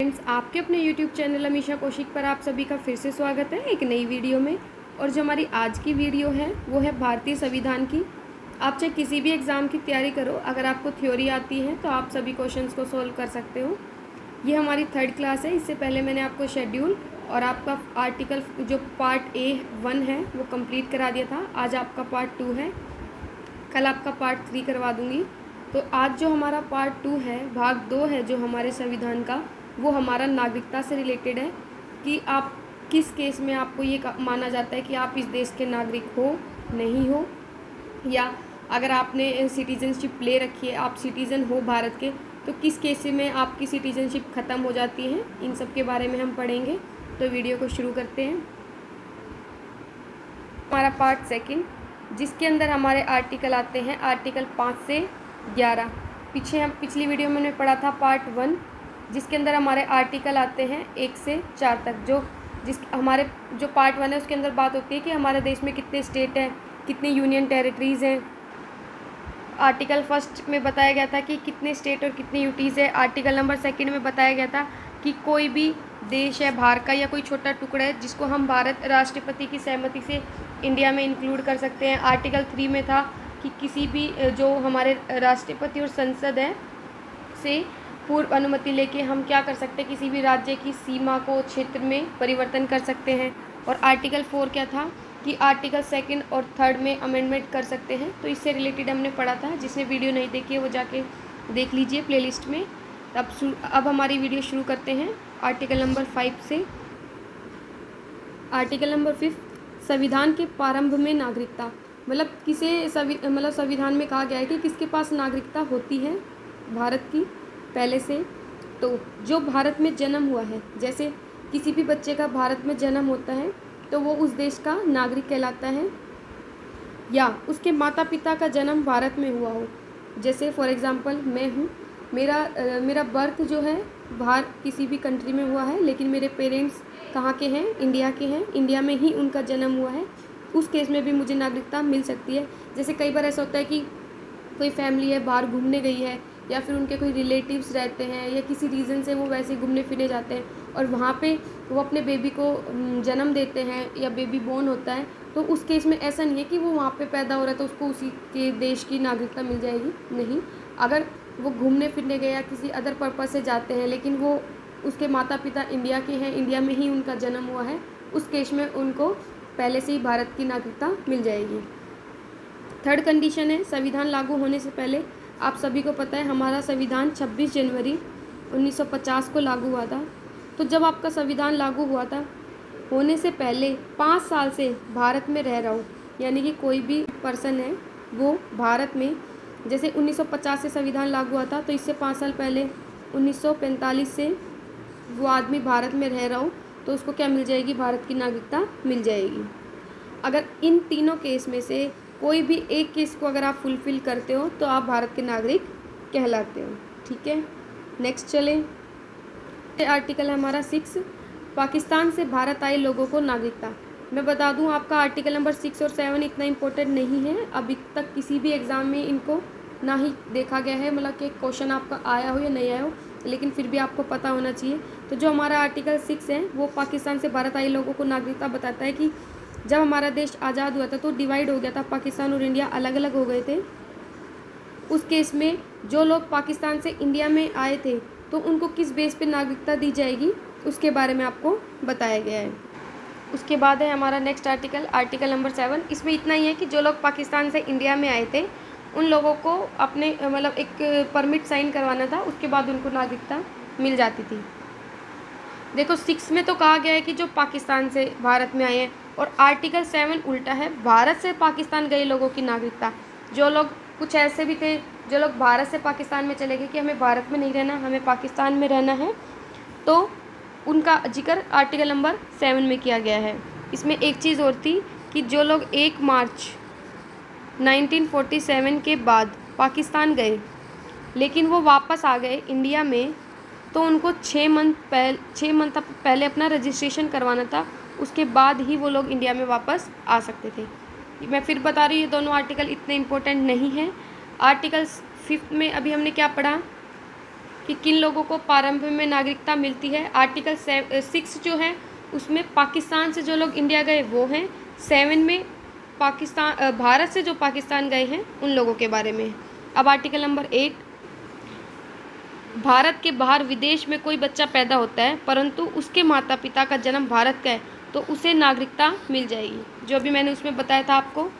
Friends, आपके अपने YouTube channel Amisha Kaushik पर आप सभी का फिर से स्वागत है एक नई वीडियो में। और जो हमारी आज की वीडियो है वो है भारतीय संविधान की। आप चाहे किसी भी एग्ज़ाम की तैयारी करो, अगर आपको थ्योरी आती है तो आप सभी क्वेश्चंस को सोल्व कर सकते हो। ये हमारी 3rd क्लास है। इससे पहले मैंने आपको शेड्यूल और आपका आर्टिकल जो पार्ट A1 है वो कंप्लीट करा दिया था। आज आपका पार्ट 2 है, कल आपका पार्ट 3 करवा दूँगी। तो आज जो हमारा पार्ट 2 है, भाग 2 है जो हमारे संविधान का, वो हमारा नागरिकता से रिलेटेड है कि आप किस केस में आपको ये माना जाता है कि आप इस देश के नागरिक हो, नहीं हो, या अगर आपने सिटीज़नशिप ले रखी है, आप सिटीज़न हो भारत के, तो किस केस में आपकी सिटीज़नशिप ख़त्म हो जाती है। इन सब के बारे में हम पढ़ेंगे। तो वीडियो को शुरू करते हैं। हमारा पार्ट 2 जिसके अंदर हमारे आर्टिकल आते हैं आर्टिकल 5 से 11। पिछली वीडियो में हमने पढ़ा था पार्ट 1 जिसके अंदर हमारे आर्टिकल आते हैं 1 से 4 तक। जो पार्ट 1 है उसके अंदर बात होती है कि हमारे देश में कितने स्टेट हैं, कितनी यूनियन टेरिटरीज़ हैं। आर्टिकल 1 में बताया गया था कि कितने स्टेट और कितनी यूटीज़ है। आर्टिकल नंबर 2 में बताया गया था कि कोई भी देश है बाहर का या कोई छोटा टुकड़ा है जिसको हम भारत राष्ट्रपति की सहमति से इंडिया में इंक्लूड कर सकते हैं। आर्टिकल 3 में था कि किसी भी जो हमारे राष्ट्रपति और संसद है से पूर्व अनुमति लेके हम क्या कर सकते हैं, किसी भी राज्य की सीमा को क्षेत्र में परिवर्तन कर सकते हैं। और आर्टिकल 4 क्या था कि आर्टिकल 2 और 3 में अमेंडमेंट कर सकते हैं। तो इससे रिलेटेड हमने पढ़ा था। जिसने वीडियो नहीं देखी है वो जाके देख लीजिए प्लेलिस्ट में। अब हमारी वीडियो शुरू करते हैं आर्टिकल नंबर 5 से। आर्टिकल नंबर 5 संविधान के प्रारंभ में नागरिकता, मतलब संविधान में कहा गया है कि किसके पास नागरिकता होती है भारत की पहले से। तो जो भारत में जन्म हुआ है, जैसे किसी भी बच्चे का भारत में जन्म होता है तो वो उस देश का नागरिक कहलाता है, या उसके माता पिता का जन्म भारत में हुआ हो। जैसे फॉर एग्ज़ाम्पल मैं हूँ, मेरा बर्थ जो है बाहर किसी भी कंट्री में हुआ है, लेकिन मेरे पेरेंट्स कहाँ के हैं, इंडिया के हैं, इंडिया में ही उनका जन्म हुआ है। उस केस में भी मुझे नागरिकता मिल सकती है। जैसे कई बार ऐसा होता है कि कोई फैमिली है बाहर घूमने गई है, या फिर उनके कोई रिलेटिव्स रहते हैं, या किसी रीज़न से वो वैसे घूमने फिरने जाते हैं और वहाँ पे वो अपने बेबी को जन्म देते हैं या बेबी बोर्न होता है। तो उस केस में ऐसा नहीं है कि वो वहाँ पे पैदा हो रहा है तो उसको उसी के देश की नागरिकता मिल जाएगी, नहीं। अगर वो घूमने फिरने गए या किसी अदर पर्पज़ से जाते हैं, लेकिन वो उसके माता पिता इंडिया के हैं, इंडिया में ही उनका जन्म हुआ है, उस केस में उनको पहले से ही भारत की नागरिकता मिल जाएगी। 3rd कंडीशन है संविधान लागू होने से पहले। आप सभी को पता है हमारा संविधान 26 जनवरी 1950 को लागू हुआ था। तो जब आपका संविधान लागू हुआ था, होने से पहले 5 साल से भारत में रह रहा हो, यानी कि कोई भी पर्सन है वो भारत में, जैसे 1950 से संविधान लागू हुआ था तो इससे 5 साल पहले 1945 से वो आदमी भारत में रह रहा हो तो उसको क्या मिल जाएगी, भारत की नागरिकता मिल जाएगी। अगर इन तीनों केस में से कोई भी एक केस को अगर आप फुलफ़िल करते हो तो आप भारत के नागरिक कहलाते हो, ठीक है। नेक्स्ट चलें। आर्टिकल है हमारा 6 पाकिस्तान से भारत आए लोगों को नागरिकता। मैं बता दूं आपका आर्टिकल नंबर 6 और 7 इतना इम्पोर्टेंट नहीं है। अभी तक किसी भी एग्ज़ाम में इनको ना ही देखा गया है, मतलब कि क्वेश्चन आपका आया हो या नहीं आया हो, लेकिन फिर भी आपको पता होना चाहिए। तो जो हमारा आर्टिकल 6 है वो पाकिस्तान से भारत आए लोगों को नागरिकता बताता है कि जब हमारा देश आज़ाद हुआ था तो डिवाइड हो गया था, पाकिस्तान और इंडिया अलग अलग हो गए थे। उस केस में जो लोग पाकिस्तान से इंडिया में आए थे तो उनको किस बेस पे नागरिकता दी जाएगी उसके बारे में आपको बताया गया है। उसके बाद है हमारा नेक्स्ट आर्टिकल नंबर 7। इसमें इतना ही है कि जो लोग पाकिस्तान से इंडिया में आए थे उन लोगों को अपने मतलब एक परमिट साइन करवाना था, उसके बाद उनको नागरिकता मिल जाती थी। देखो 6 में तो कहा गया है कि जो पाकिस्तान से भारत में आए हैं, और आर्टिकल 7 उल्टा है, भारत से पाकिस्तान गए लोगों की नागरिकता। जो लोग कुछ ऐसे भी थे जो लोग भारत से पाकिस्तान में चले गए कि हमें भारत में नहीं रहना, हमें पाकिस्तान में रहना है, तो उनका जिक्र आर्टिकल नंबर 7 में किया गया है। इसमें एक चीज़ और थी कि जो लोग 1 मार्च 1947 के बाद पाकिस्तान गए लेकिन वो वापस आ गए इंडिया में, तो उनको 6 मंथ पहले अपना रजिस्ट्रेशन करवाना था, उसके बाद ही वो लोग इंडिया में वापस आ सकते थे। मैं फिर बता रही हूँ ये दोनों आर्टिकल इतने इम्पोर्टेंट नहीं हैं। आर्टिकल 5 में अभी हमने क्या पढ़ा, कि किन लोगों को प्रारंभ में नागरिकता मिलती है। आर्टिकल 6 जो है उसमें पाकिस्तान से जो लोग इंडिया गए वो हैं। 7 में पाकिस्तान भारत से जो पाकिस्तान गए हैं उन लोगों के बारे में। अब आर्टिकल नंबर 8, भारत के बाहर विदेश में कोई बच्चा पैदा होता है परंतु उसके माता पिता का जन्म भारत का है तो उसे नागरिकता मिल जाएगी। जो अभी मैंने उसमें बताया था आपको,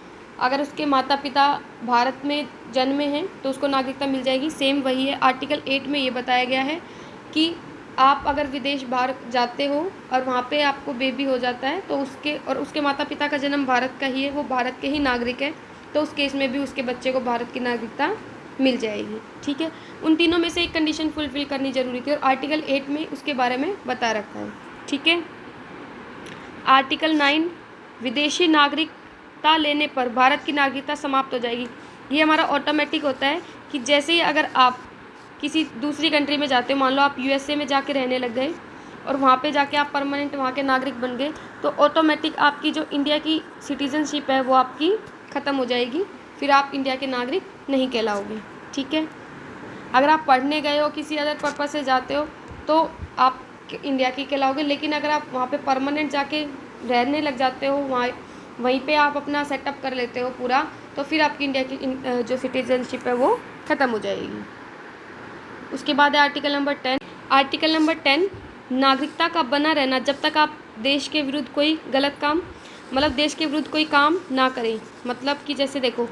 अगर उसके माता पिता भारत में जन्मे हैं तो उसको नागरिकता मिल जाएगी। सेम वही है। आर्टिकल 8 में ये बताया गया है कि आप अगर विदेश बाहर जाते हो और वहाँ पे आपको बेबी हो जाता है तो उसके माता पिता का जन्म भारत का ही है, वो भारत के ही नागरिक है, तो उस केस में भी उसके बच्चे को भारत की नागरिकता मिल जाएगी। ठीक है, उन तीनों में से एक कंडीशन फुलफिल करनी जरूरी थी और आर्टिकल 8 में उसके बारे में बता रखा है। ठीक है, आर्टिकल 9, विदेशी नागरिकता लेने पर भारत की नागरिकता समाप्त हो जाएगी। ये हमारा ऑटोमेटिक होता है कि जैसे ही अगर आप किसी दूसरी कंट्री में जाते हो, मान लो आप यूएसए में जाके रहने लग गए और वहाँ पे जाके आप परमानेंट वहाँ के नागरिक बन गए तो ऑटोमेटिक आपकी जो इंडिया की सिटीजनशिप है वो आपकी ख़त्म हो जाएगी, फिर आप इंडिया के नागरिक नहीं कहलाओगे। ठीक है, अगर आप पढ़ने गए हो किसी अदर पर्पज़ से जाते हो तो आप इंडिया की कहलाओगे, लेकिन अगर आप वहाँ पे परमानेंट जाके रहने लग जाते हो, वहीं पे आप अपना सेटअप कर लेते हो पूरा, तो फिर आपकी इंडिया की जो सिटीजनशिप है वो ख़त्म हो जाएगी। उसके बाद है आर्टिकल नंबर 10। आर्टिकल नंबर 10, नागरिकता का बना रहना जब तक आप देश के विरुद्ध कोई गलत काम, मतलब देश के विरुद्ध कोई काम ना करें। मतलब कि जैसे देखो,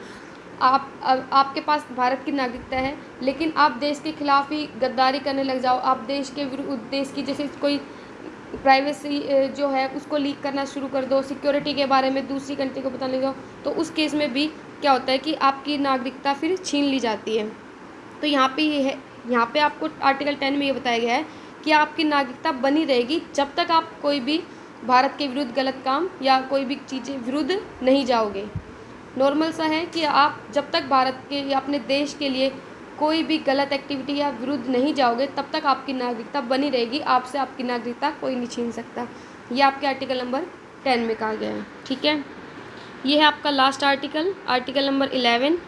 आपके पास भारत की नागरिकता है लेकिन आप देश के खिलाफ ही गद्दारी करने लग जाओ, आप देश के विरुद्ध, देश की जैसे कोई प्राइवेसी जो है उसको लीक करना शुरू कर दो, सिक्योरिटी के बारे में दूसरी कंट्री को बताने लग जाओ, तो उस केस में भी क्या होता है कि आपकी नागरिकता फिर छीन ली जाती है। तो यहाँ पे ये है, यहाँ पे आपको आर्टिकल 10 में ये बताया गया है कि आपकी नागरिकता बनी रहेगी जब तक आप कोई भी भारत के विरुद्ध गलत काम या कोई भी चीज़ें विरुद्ध नहीं जाओगे। नॉर्मल सा है कि आप जब तक भारत के या अपने देश के लिए कोई भी गलत एक्टिविटी या विरुद्ध नहीं जाओगे तब तक आपकी नागरिकता बनी रहेगी, आपसे आपकी नागरिकता कोई नहीं छीन सकता। ये आपके आर्टिकल नंबर 10 में कहा गया है। ठीक है, ये है आपका लास्ट आर्टिकल, आर्टिकल नंबर 11,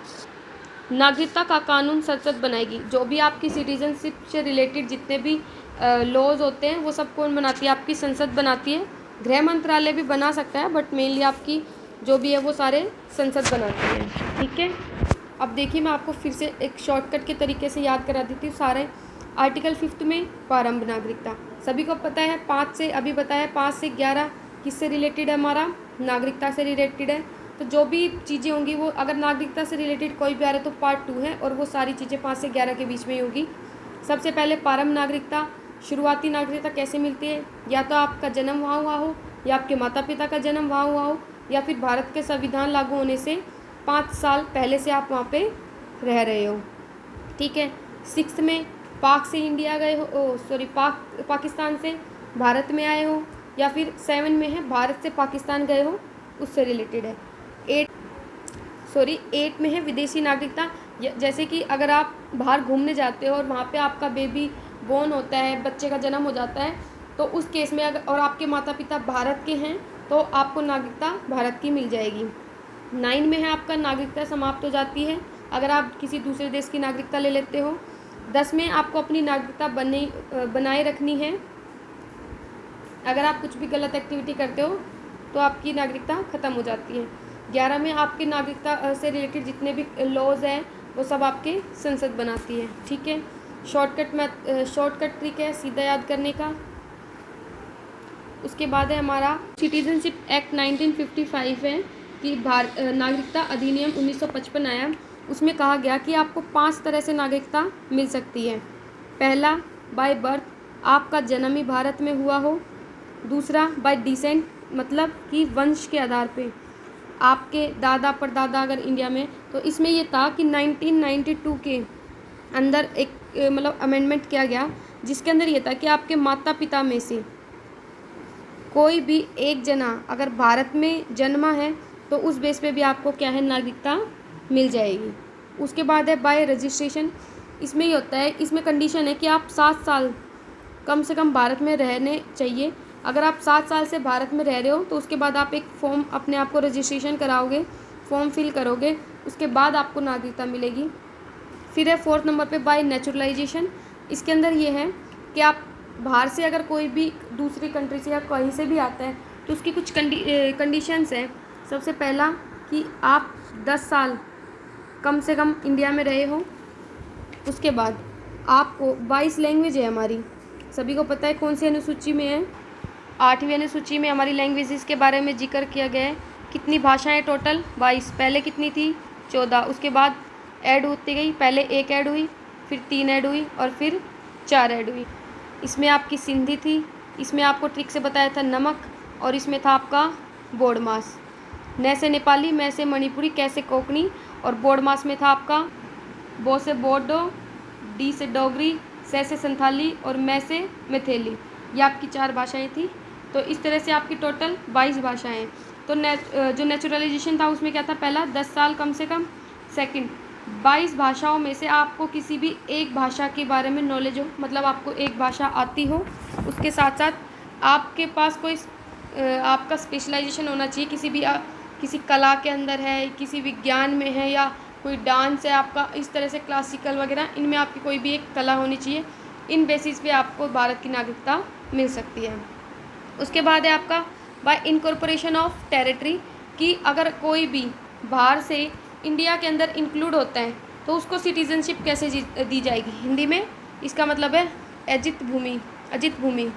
नागरिकता का कानून संसद बनाएगी। जो भी आपकी सिटीजनशिप से रिलेटेड जितने भी लॉज होते हैं वो सब कौन बनाती है? आपकी संसद बनाती है। गृह मंत्रालय भी बना सकता है बट मेनली आपकी जो भी है वो सारे संसद बनाती है। ठीक है, अब देखिए मैं आपको फिर से एक शॉर्टकट के तरीके से याद करा देती हूँ सारे। आर्टिकल 5 में प्रारंभ नागरिकता सभी को पता है, 5 से अभी बताया, 5 से 11 किससे रिलेटेड है? हमारा नागरिकता से रिलेटेड है। तो जो भी चीज़ें होंगी वो अगर नागरिकता से रिलेटेड कोई भी आ रहा है तो पार्ट 2 है और वो सारी चीज़ें 5 से 11 के बीच में ही होगी। सबसे पहले प्रारंभ नागरिकता, शुरुआती नागरिकता कैसे मिलती है? या तो आपका जन्म वहाँ हुआ हो या आपके माता पिता का जन्म वहाँ हुआ हो या फिर भारत के संविधान लागू होने से 5 साल पहले से आप वहाँ पे रह रहे हो। ठीक है, 6 में पाक से इंडिया गए हो, पाकिस्तान से भारत में आए हो, या फिर 7 में है भारत से पाकिस्तान गए हो, उससे रिलेटेड है। 8 में है विदेशी नागरिकता, जैसे कि अगर आप बाहर घूमने जाते हो और वहाँ पे आपका बेबी बोर्न होता है, बच्चे का जन्म हो जाता है, तो उस केस में अगर और आपके माता पिता भारत के हैं तो आपको नागरिकता भारत की मिल जाएगी। 9 में है आपका नागरिकता समाप्त हो जाती है अगर आप किसी दूसरे देश की नागरिकता ले लेते हो। 10 में आपको अपनी नागरिकता बनाए रखनी है। अगर आप कुछ भी गलत एक्टिविटी करते हो तो आपकी नागरिकता ख़त्म हो जाती है। 11 में आपकी नागरिकता से रिलेटेड जितने भी लॉज हैं वो सब आपके संसद बनाती है। ठीक है, शॉर्टकट ट्रिक है सीधा याद करने का। उसके बाद है हमारा सिटीजनशिप एक्ट 1955 है कि नागरिकता अधिनियम 1955 आया, उसमें कहा गया कि आपको 5 तरह से नागरिकता मिल सकती है। पहला, बाय बर्थ, आपका जन्म ही भारत में हुआ हो। दूसरा, बाय डिसेंट, मतलब कि वंश के आधार पे आपके दादा परदादा अगर इंडिया में, तो इसमें ये था कि 1992 के अंदर एक मतलब अमेंडमेंट किया गया जिसके अंदर ये था कि आपके माता पिता में से कोई भी एक जना अगर भारत में जन्मा है तो उस बेस पे भी आपको क्या है, नागरिकता मिल जाएगी। उसके बाद है बाय रजिस्ट्रेशन, इसमें ये होता है, इसमें कंडीशन है कि आप 7 साल कम से कम भारत में रहने चाहिए। अगर आप 7 साल से भारत में रह रहे हो तो उसके बाद आप एक फॉर्म अपने आप को रजिस्ट्रेशन कराओगे, फॉर्म फिल करोगे, उसके बाद आपको नागरिकता मिलेगी। फिर है 4th नंबर पे बाय नेचुरलाइजेशन, इसके अंदर ये है कि आप बाहर से अगर कोई भी दूसरी कंट्री से या कहीं से भी आता है तो उसकी कुछ कंडीशंस हैं। सबसे पहला कि आप 10 साल कम से कम इंडिया में रहे हो। उसके बाद आपको 22 लैंग्वेज है हमारी, सभी को पता है कौन सी अनुसूची में है, 8वीं अनुसूची में हमारी लैंग्वेजेस के बारे में जिक्र किया गया है। कितनी भाषाएं टोटल? 22। पहले कितनी थी? 14। उसके बाद ऐड होती गई, पहले 1 ऐड हुई, फिर 3 ऐड हुई और फिर 4 ऐड हुई। इसमें आपकी सिंधी थी, इसमें आपको ट्रिक से बताया था नमक, और इसमें था आपका बोडमास। न से नेपाली, मैं से मणिपुरी, कैसे कोंकणी, और बोडमास में था आपका बो से बोडो, डी से डोगरी, से संथाली और मैं से मैथिली। ये आपकी 4 भाषाएं थी। तो इस तरह से आपकी टोटल 22 भाषाएं। तो जो नेचुरलाइजेशन था उसमें क्या था? पहला 10 साल कम से कम। सेकंड, 22 भाषाओं में से आपको किसी भी एक भाषा के बारे में नॉलेज हो, मतलब आपको एक भाषा आती हो। उसके साथ साथ आपके पास कोई आपका स्पेशलाइजेशन होना चाहिए, किसी कला के अंदर है, किसी विज्ञान में है, या कोई डांस है आपका, इस तरह से क्लासिकल वगैरह, इनमें आपकी कोई भी एक कला होनी चाहिए। इन बेसिस पे आपको भारत की नागरिकता मिल सकती है। उसके बाद है आपका बाय इनकॉर्पोरेशन ऑफ टेरिटरी, कि अगर कोई भी बाहर से इंडिया के अंदर इंक्लूड होता है तो उसको सिटीजनशिप कैसे दी जाएगी? हिंदी में इसका मतलब है अजित भूमि।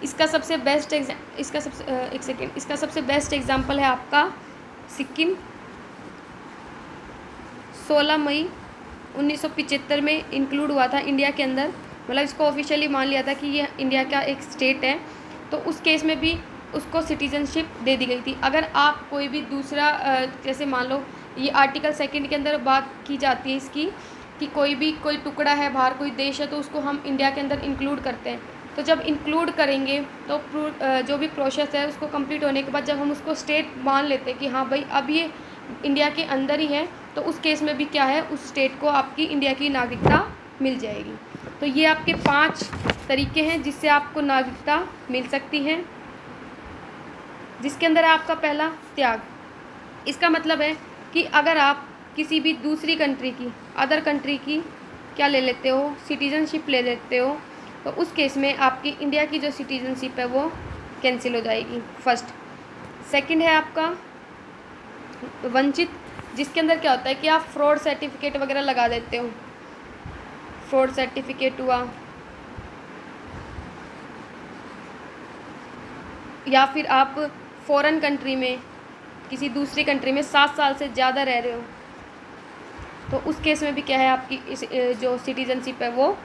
इसका सबसे बेस्ट एग्जांपल है आपका सिक्किम। 16 मई 1975 में इंक्लूड हुआ था इंडिया के अंदर, मतलब इसको ऑफिशियली मान लिया था कि ये इंडिया का एक स्टेट है। तो उस केस में भी उसको सिटीजनशिप दे दी गई थी। अगर आप कोई भी दूसरा जैसे मान लो ये आर्टिकल 2 के अंदर बात की जाती है इसकी, कि कोई टुकड़ा है बाहर, कोई देश है, तो उसको हम इंडिया के अंदर इंक्लूड करते हैं। तो जब इंक्लूड करेंगे तो जो भी प्रोसेस है उसको कंप्लीट होने के बाद जब हम उसको स्टेट मान लेते हैं कि हाँ भाई अब ये इंडिया के अंदर ही है, तो उस केस में भी क्या है, उस स्टेट को आपकी इंडिया की नागरिकता मिल जाएगी। तो ये आपके 5 तरीके हैं जिससे आपको नागरिकता मिल सकती है। जिसके अंदर आपका पहला त्याग, इसका मतलब है कि अगर आप किसी भी दूसरी कंट्री की, अदर कंट्री की क्या ले लेते हो, सिटीजनशिप ले लेते हो, तो उस केस में आपकी इंडिया की जो सिटीजनशिप है वो कैंसिल हो जाएगी, फर्स्ट। सेकंड है आपका वंचित, जिसके अंदर क्या होता है कि आप फ्रॉड सर्टिफिकेट वगैरह लगा देते हो, फ्रॉड सर्टिफिकेट हुआ, या फिर आप फॉरेन कंट्री में, किसी दूसरी कंट्री में 7 साल से ज़्यादा रह रहे हो, तो उस केस में भी क्या है, आपकी जो सिटीजनशिप है वो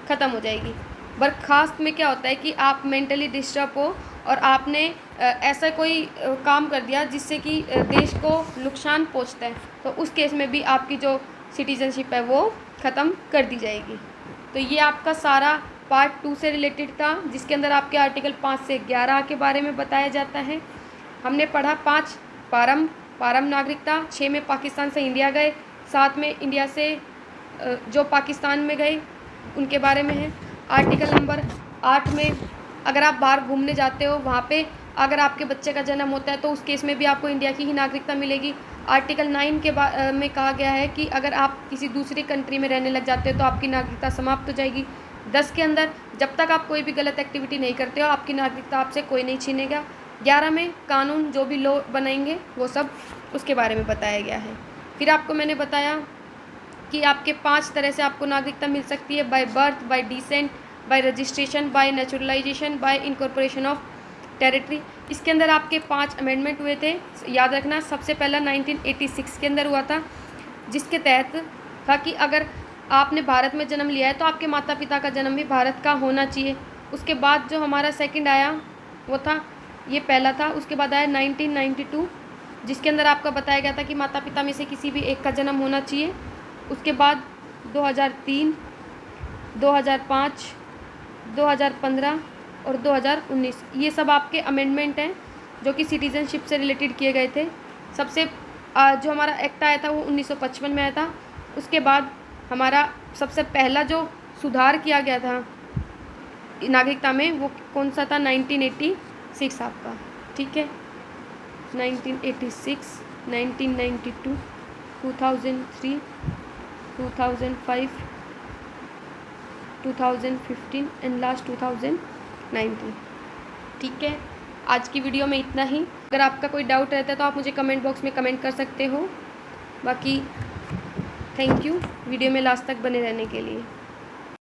ख़त्म हो जाएगी। बर्खास्त में क्या होता है कि आप मेंटली डिस्टर्ब हो और आपने ऐसा कोई काम कर दिया जिससे कि देश को नुकसान पहुंचता है, तो उस केस में भी आपकी जो सिटीजनशिप है वो ख़त्म कर दी जाएगी। तो ये आपका सारा पार्ट 2 से रिलेटेड था, जिसके अंदर आपके आर्टिकल 5 से 11 के बारे में बताया जाता है। हमने पढ़ा 5 पारम नागरिकता, 6 में पाकिस्तान से इंडिया गए, 7 में इंडिया से जो पाकिस्तान में गए उनके बारे में है। आर्टिकल नंबर 8 में अगर आप बाहर घूमने जाते हो, वहाँ पे अगर आपके बच्चे का जन्म होता है तो उस केस में भी आपको इंडिया की ही नागरिकता मिलेगी। आर्टिकल 9 में कहा गया है कि अगर आप किसी दूसरी कंट्री में रहने लग जाते हो तो आपकी नागरिकता समाप्त हो जाएगी। 10 के अंदर जब तक आप कोई भी गलत एक्टिविटी नहीं करते हो आपकी नागरिकता आपसे कोई नहीं छीनेगा। 11 में कानून जो भी लॉ बनाएंगे वो सब उसके बारे में बताया गया है। फिर आपको मैंने बताया कि आपके 5 तरह से आपको नागरिकता मिल सकती है, by birth, bye decent, bye registration, bye naturalisation, bye incorporation of territory. इसके अंदर आपके 5 अमेंडमेंट हुए थे, याद रखना। सबसे पहला 1986 के अंदर हुआ था, जिसके तहत था कि अगर आपने भारत में जन्म लिया है तो आपके माता पिता का जन्म भी भारत का होना चाहिए। उसके बाद जो हमारा सेकंड आया वो था, ये पहला था, उसके बाद आया 1992, जिसके अंदर आपका बताया गया था कि माता पिता में से किसी भी एक का जन्म होना चाहिए। उसके बाद 2003, 2005, 2015 और 2019, ये सब आपके अमेंडमेंट हैं जो कि सिटीजनशिप से रिलेटेड किए गए थे। सबसे जो हमारा एक्ट आया था वो 1955 में आया था। उसके बाद हमारा सबसे पहला जो सुधार किया गया था नागरिकता में वो कौन सा था, 1986 आपका, ठीक है। 1986, 1992, 2003, 2005, 2015 एंड लास्ट 2019। ठीक है, आज की वीडियो में इतना ही। अगर आपका कोई डाउट रहता है तो आप मुझे कमेंट बॉक्स में कमेंट कर सकते हो। बाकी थैंक यू वीडियो में लास्ट तक बने रहने के लिए।